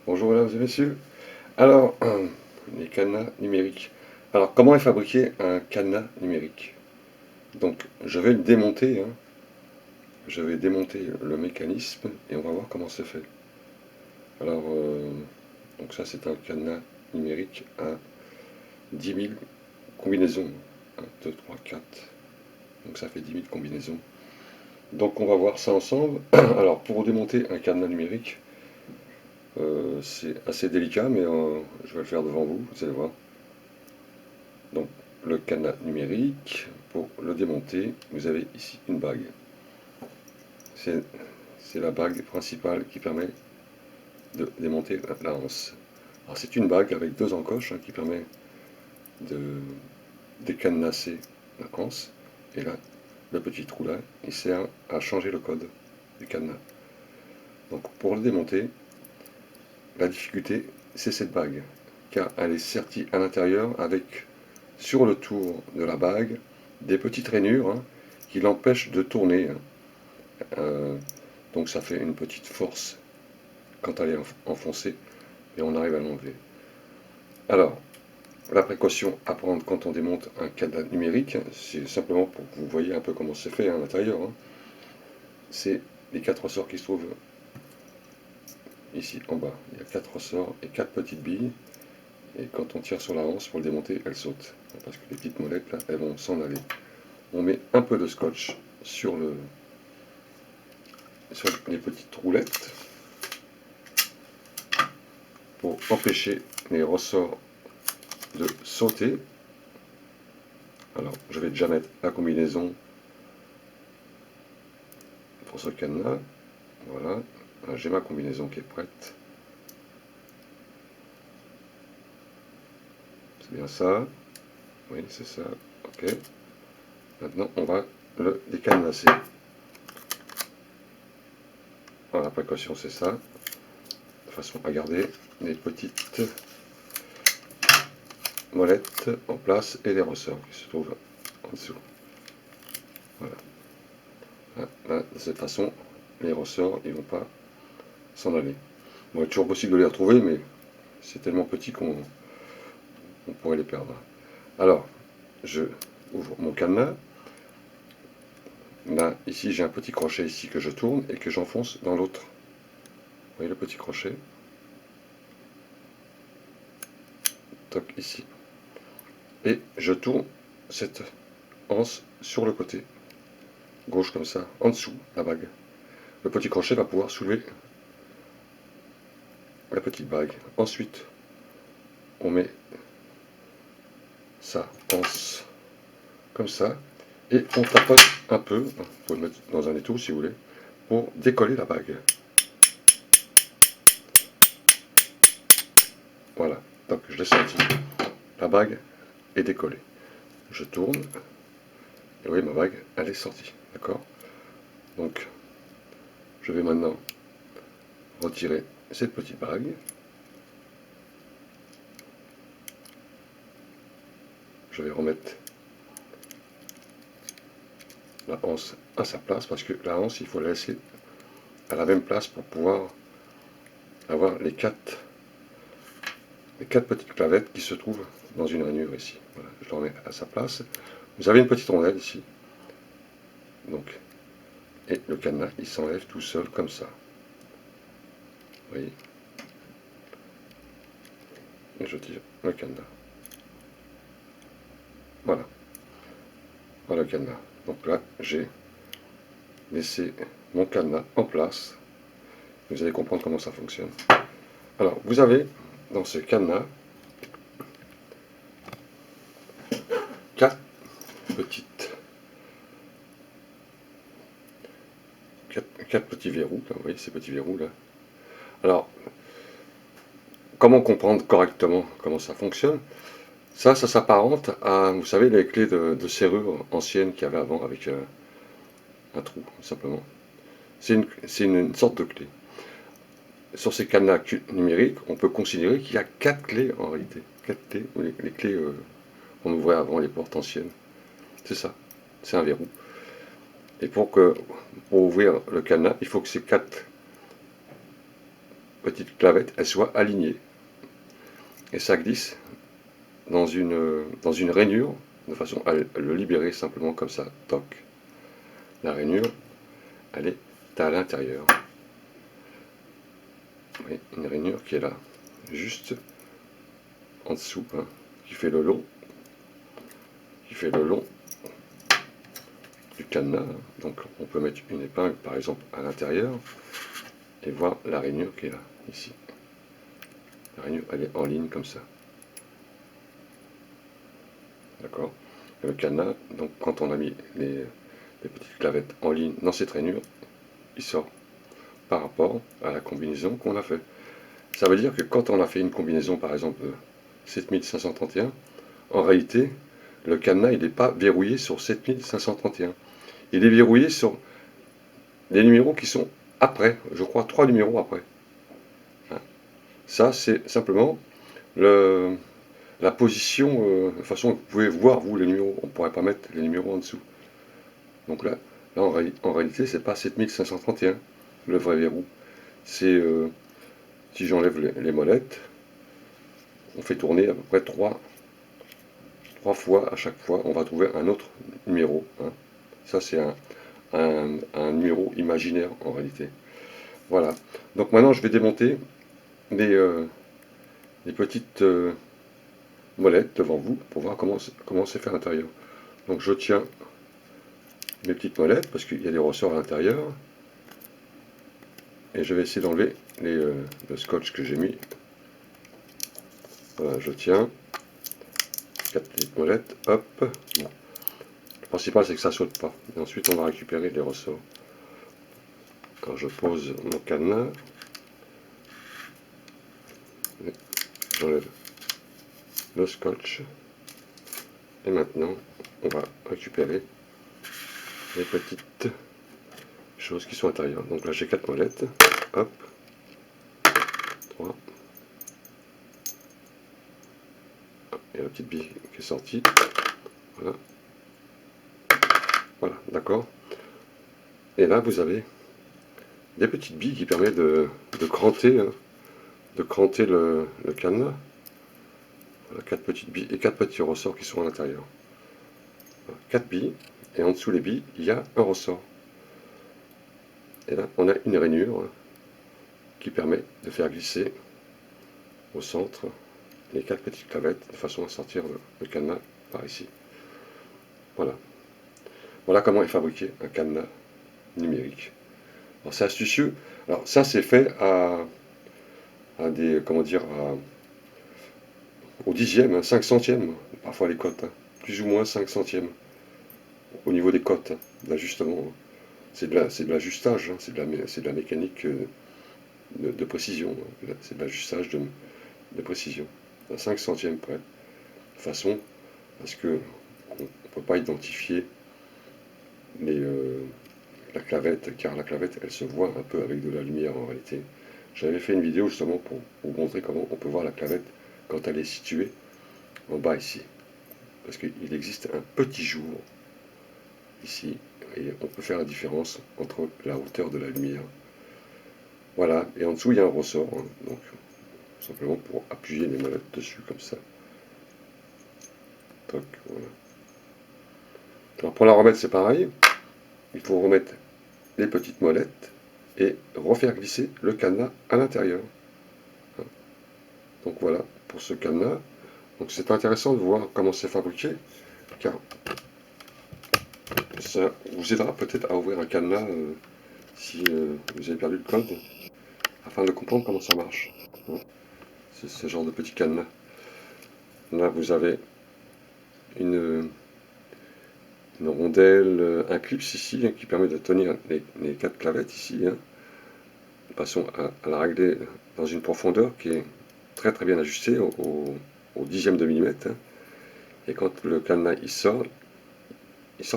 Bonjour mesdames et messieurs. Alors, les cadenas numériques. Alors, comment est fabriqué un cadenas numérique? Donc, je vais le démonter, hein. Je vais démonter le mécanisme et on va voir comment c'est fait. Alors, donc ça c'est un cadenas numérique à 10 000 combinaisons. 1, 2, 3, 4. Donc ça fait 10 000 combinaisons. Donc on va voir ça ensemble. Alors, pour démonter un cadenas numérique, c'est assez délicat, mais je vais le faire devant vous, vous allez voir. Donc, le cadenas numérique, pour le démonter, vous avez ici une bague. C'est la bague principale qui permet de démonter la hanse. Alors, c'est une bague avec deux encoches qui permet de décadenasser la hanse. Et là, le petit trou là, il sert à changer le code du cadenas. Donc, pour le démonter, la difficulté, c'est cette bague, car elle est sertie à l'intérieur avec, sur le tour de la bague, des petites rainures qui l'empêchent de tourner. Donc ça fait une petite force quand elle est enfoncée et on arrive à l'enlever. Alors, la précaution à prendre quand on démonte un cadenas numérique, c'est simplement pour que vous voyez un peu comment c'est fait à l'intérieur. C'est les 4 ressorts qui se trouvent ici en bas. Il y a 4 ressorts et 4 petites billes. Et quand on tire sur la hanse pour le démonter, elle saute. Parce que les petites molettes, là, elles vont s'en aller. On met un peu de scotch sur les petites roulettes pour empêcher les ressorts de sauter. Alors, je vais déjà mettre la combinaison pour ce cadenas. Voilà, j'ai ma combinaison qui est prête. C'est bien ça. Oui, c'est ça. Ok. Maintenant, on va le décadenasser. Alors, la précaution, c'est ça. De façon à garder les petites molettes en place et les ressorts qui se trouvent en dessous. Voilà. Là, de cette façon, les ressorts, ils ne vont pas s'en aller. Bon, il est toujours possible de les retrouver, mais c'est tellement petit qu'on pourrait les perdre. Alors, je ouvre mon cadenas. Là, ici, j'ai un petit crochet ici que je tourne et que j'enfonce dans l'autre. Vous voyez le petit crochet? Toc, ici. Et je tourne cette anse sur le côté gauche comme ça, en dessous la bague. Le petit crochet va pouvoir soulever la petite bague. Ensuite, on met ça anse comme ça et on tapote un peu, vous pouvez le mettre dans un étau si vous voulez, pour décoller la bague. Voilà, donc je l'ai senti. La bague est décollée. Je tourne, et oui, ma bague, elle est sortie, d'accord? Donc, je vais maintenant retirer cette petite bague. Je vais remettre la hanse à sa place, parce que la hanse, il faut la laisser à la même place pour pouvoir avoir les quatre petites clavettes qui se trouvent dans une rainure ici. Voilà, je la remets à sa place. Vous avez une petite rondelle ici. Donc, et le cadenas, il s'enlève tout seul comme ça. Vous voyez? Et je tire le cadenas. Voilà. Voilà le cadenas. Donc là, j'ai laissé mon cadenas en place. Vous allez comprendre comment ça fonctionne. Alors, vous avez dans ce cadenas quatre petites quatre petits verrous, là, vous voyez ces petits verrous là. Alors, comment comprendre correctement comment ça fonctionne? Ça s'apparente à, vous savez, les clés de serrure anciennes qu'il y avait avant avec un trou, simplement. C'est une sorte de clé. Sur ces cadenas numériques, on peut considérer qu'il y a 4 clés en réalité. 4 clés, les clés qu'on ouvrait avant les portes anciennes. C'est ça, c'est un verrou. Et pour ouvrir le cadenas, il faut que ces 4 petites clavettes elles soient alignées. Et ça glisse dans une rainure, de façon à le libérer simplement comme ça. Toc. La rainure, elle est à l'intérieur. Oui, une rainure qui est là, juste en dessous, hein, qui fait le long du cadenas. Donc on peut mettre une épingle par exemple à l'intérieur et voir la rainure qui est là, ici. La rainure, elle est en ligne comme ça. D'accord. Le cadenas, donc quand on a mis les petites clavettes en ligne dans cette rainure, il sort par rapport à la combinaison qu'on a fait. Ça veut dire que quand on a fait une combinaison, par exemple 7531, en réalité, le cadenas, il n'est pas verrouillé sur 7531. Il est verrouillé sur les numéros qui sont après, je crois 3 numéros après. Ça, c'est simplement la position, de façon que vous pouvez voir, vous, les numéros. On ne pourrait pas mettre les numéros en dessous. Donc là en réalité, c'est pas 7531, le vrai verrou. C'est, si j'enlève les molettes, on fait tourner à peu près 3 fois. À chaque fois, on va trouver un autre numéro. Hein. Ça, c'est un numéro imaginaire, en réalité. Voilà. Donc maintenant, je vais démonter les petites molettes devant vous pour voir comment c'est fait à l'intérieur. Donc je tiens mes petites molettes parce qu'il y a des ressorts à l'intérieur et je vais essayer d'enlever le scotch que j'ai mis. Voilà, je tiens 4 petites molettes, hop. Bon. Le principal c'est que ça saute pas. Et ensuite on va récupérer les ressorts. Alors je pose mon cadenas, j'enlève le scotch et maintenant on va récupérer les petites choses qui sont à l'intérieur. Donc là j'ai 4 molettes, hop, 3, et la petite bille qui est sortie, voilà, voilà, d'accord. Et là vous avez des petites billes qui permettent de cranter, hein, le cadenas. Voilà, 4 petites billes et 4 petits ressorts qui sont à l'intérieur. Voilà, 4 billes, et en dessous les billes, il y a un ressort. Et là, on a une rainure, hein, qui permet de faire glisser au centre les 4 petites clavettes de façon à sortir le cadenas par ici. Voilà. Voilà comment est fabriqué un cadenas numérique. Alors c'est astucieux. Alors ça c'est fait à des, comment dire, au dixième, hein, 5 centièmes, parfois les cotes, hein, plus ou moins 5 centièmes au niveau des cotes, hein, d'ajustement. C'est de l'ajustage, hein, c'est de la mécanique de précision, hein, c'est de l'ajustage de précision, à 5 centièmes près, de façon à ce que on ne peut pas identifier la clavette, car la clavette elle se voit un peu avec de la lumière en réalité. J'avais fait une vidéo justement pour vous montrer comment on peut voir la clavette quand elle est située en bas ici. Parce qu'il existe un petit jour ici, et on peut faire la différence entre la hauteur de la lumière. Voilà, et en dessous il y a un ressort, hein, donc simplement pour appuyer les molettes dessus comme ça. Toc, voilà. Alors pour la remettre c'est pareil, il faut remettre les petites molettes et refaire glisser le cadenas à l'intérieur. Donc voilà pour ce cadenas. Donc c'est intéressant de voir comment c'est fabriqué, car ça vous aidera peut-être à ouvrir un cadenas si vous avez perdu le code, afin de comprendre comment ça marche. C'est ce genre de petit cadenas. Là vous avez une rondelle, un clips ici, hein, qui permet de tenir les 4 clavettes ici, hein, de façon à la régler dans une profondeur qui est très très bien ajustée au dixième de millimètre. Hein. Et quand le cadenas il sort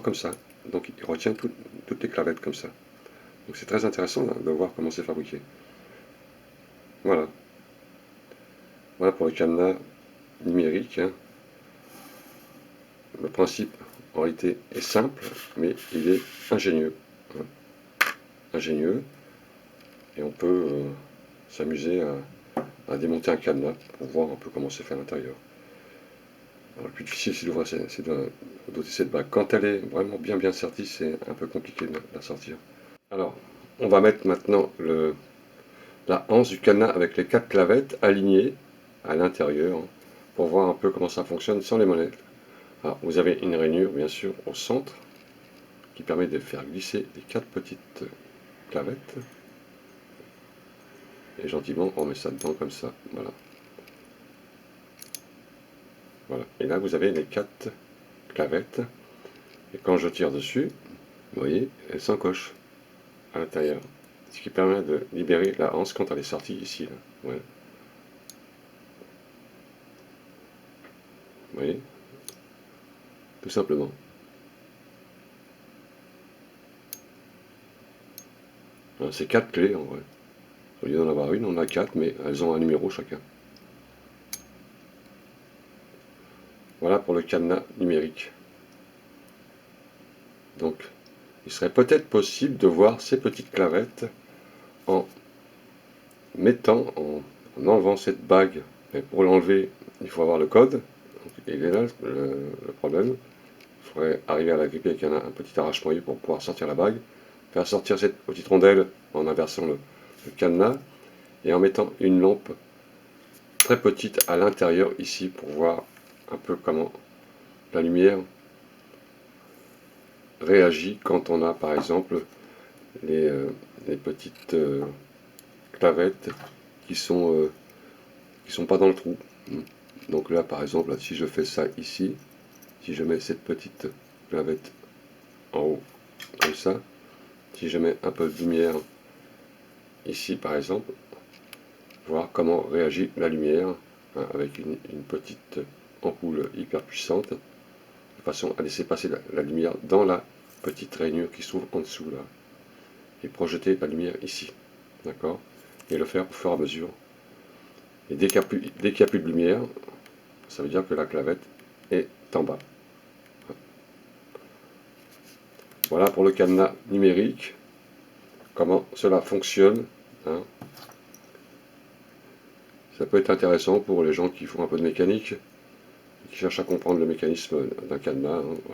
comme ça. Donc il retient toutes les clavettes comme ça. Donc c'est très intéressant de voir comment c'est fabriqué. Voilà. Voilà pour le cadenas numérique. Hein. Le principe en réalité est simple, mais il est ingénieux. Hein. Ingénieux. Et on peut s'amuser à démonter un cadenas pour voir un peu comment c'est fait à l'intérieur. Alors, le plus difficile, c'est d'ôter cette bague. Quand elle est vraiment bien sortie, c'est un peu compliqué de la sortir. Alors, on va mettre maintenant la anse du cadenas avec les 4 clavettes alignées à l'intérieur pour voir un peu comment ça fonctionne sans les monettes. Alors, vous avez une rainure, bien sûr, au centre qui permet de faire glisser les 4 petites clavettes. Et gentiment, on met ça dedans comme ça. Voilà. Voilà. Et là, vous avez les 4 clavettes. Et quand je tire dessus, vous voyez, elles s'encochent à l'intérieur. Ce qui permet de libérer la anse quand elle est sortie ici. Là. Ouais. Vous voyez, tout simplement. C'est 4 clés en vrai. Au lieu d'en avoir une, on a 4, mais elles ont un numéro chacun. Voilà pour le cadenas numérique. Donc, il serait peut-être possible de voir ces petites clavettes en en enlevant cette bague. Mais pour l'enlever, il faut avoir le code. Donc, il est là le problème. Il faudrait arriver à la gripper avec un petit arrache-moyeu pour pouvoir sortir la bague. Faire sortir cette petite rondelle en inversant le cadenas et en mettant une lampe très petite à l'intérieur ici pour voir un peu comment la lumière réagit quand on a par exemple les petites clavettes qui sont pas dans le trou. Donc là par exemple, là, si je fais ça ici, si je mets cette petite clavette en haut comme ça, si je mets un peu de lumière ici par exemple, voir comment réagit la lumière avec une petite ampoule hyper puissante, de façon à laisser passer la lumière dans la petite rainure qui se trouve en dessous là, et projeter la lumière ici, d'accord, et le faire au fur et à mesure. Et dès qu'il n'y a plus de lumière, ça veut dire que la clavette est en bas. Voilà pour le cadenas numérique, comment cela fonctionne. Hein. Ça peut être intéressant pour les gens qui font un peu de mécanique, qui cherchent à comprendre le mécanisme d'un cadenas. Hein.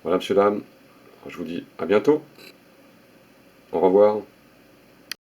Voilà, monsieur, dame, je vous dis à bientôt. Au revoir.